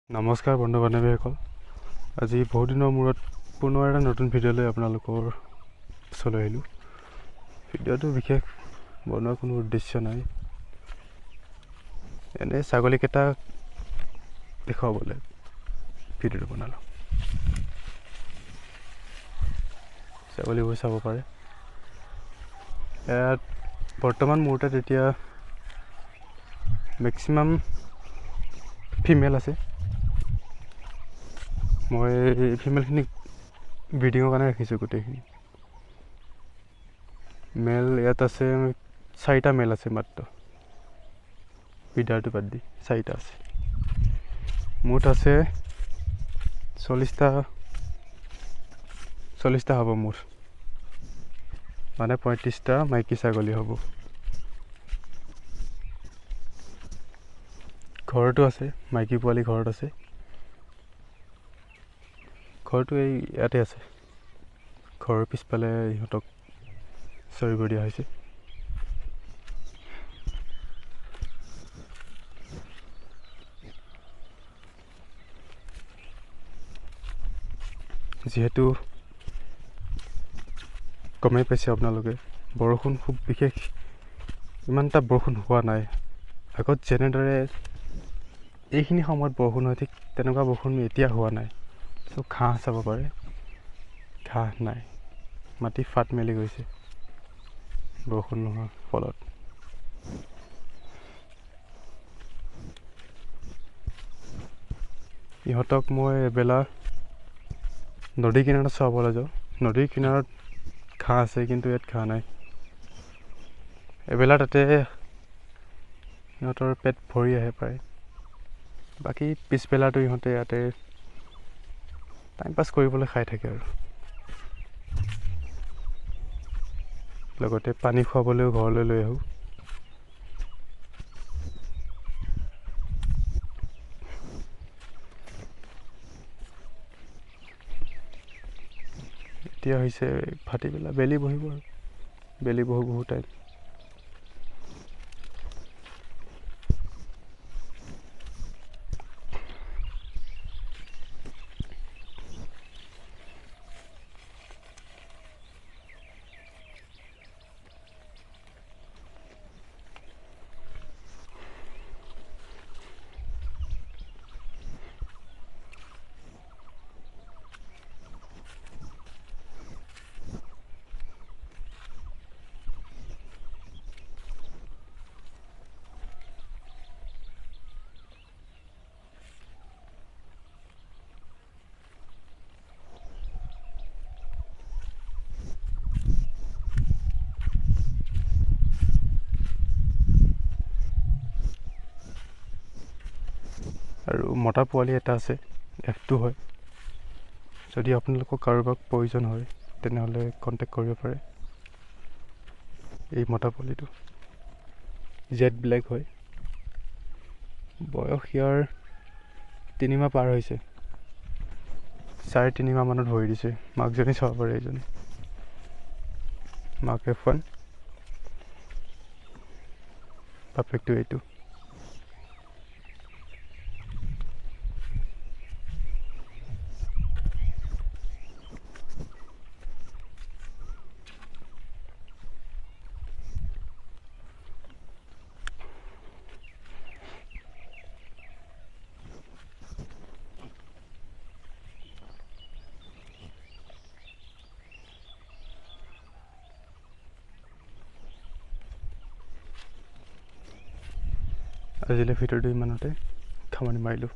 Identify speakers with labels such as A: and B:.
A: নমস্কাৰ বন্ধু বান্ধৱীসকল, আজি বহুত দিনৰ মূৰত পুনৰ এটা নতুন ভিডিঅ'লৈ আপোনালোকৰ ওচৰলৈ আহিলোঁ। ভিডিঅ'টো বিশেষ বনোৱাৰ কোনো উদ্দেশ্য নাই, এনে ছাগলীকেইটা দেখুৱাবলৈ ভিডিঅ'টো বনালোঁ। ছাগলীবোৰ চাব পাৰে। ইয়াত বৰ্তমান মোৰ তাত এতিয়া মেক্সিমাম ফিমেল আছে। মই ফিমেলখিনিক ব্ৰিডিঙৰ কাৰণে ৰাখিছোঁ গোটেইখিনি। মেল ইয়াত আছে 4টা মেল আছে, মাত্ৰ বিডাৰটো বাদ দি 4টা আছে। মুঠ আছে 40টা হ'ব মুঠ, মানে 35টা মাইকী ছাগলী হ'ব। ঘৰতো আছে, মাইকী পোৱালি ঘৰত আছে। ঘৰটো এই ইয়াতে আছে, ঘৰৰ পিছফালে ইহঁতক চৰিব দিয়া হৈছে। যিহেতু গমেই পাইছে আপোনালোকে, বৰষুণ খুব বিশেষ ইমান এটা বৰষুণ হোৱা নাই। আগত যেনেদৰে এইখিনি সময়ত বৰষুণ হয়, ঠিক তেনেকুৱা বৰষুণ এতিয়া হোৱা নাই। চব ঘাঁহ চাব পাৰে, ঘাঁহ নাই, মাটি ফাট মেলি গৈছে বৰষুণ নোহোৱাৰ ফলত। ইহঁতক মই এবেলা নদীৰ কিনাৰত চাবলৈ যাওঁ। নদীৰ কিনাৰত ঘাঁহ আছে, কিন্তু ইয়াত ঘাঁহ নাই। এবেলা তাতে ইহঁতৰ পেট ভৰি আহে প্ৰায়। বাকী পিছবেলাটো ইহঁতে ইয়াতে টাইম পাছ কৰিবলৈ খাই থাকে আৰু লগতে পানী খুৱাবলৈও ঘৰলৈ লৈ আহোঁ। এতিয়া হৈছে ভাটিবেলা, বেলি বহিব আৰু বেলি বহু টাইম। আৰু মতা পোৱালি এটা আছে, F2 হয়। যদি আপোনালোকক কাৰোবাক প্ৰয়োজন হয় তেনেহ'লে কণ্টেক্ট কৰিব পাৰে। এই মতা পোৱালিটো জেড ব্লেক হয়। বয়স ইয়াৰ 3 মাহ পাৰ হৈছে, 3.5 মাহ মানত ভৰি দিছে। মাকজনী চাব পাৰে, এইজনী মাক F1, বাপেকটো এইটো। আজিলৈ ভিডিঅ'টো ইমানতে সামৰণি মাৰিলোঁ।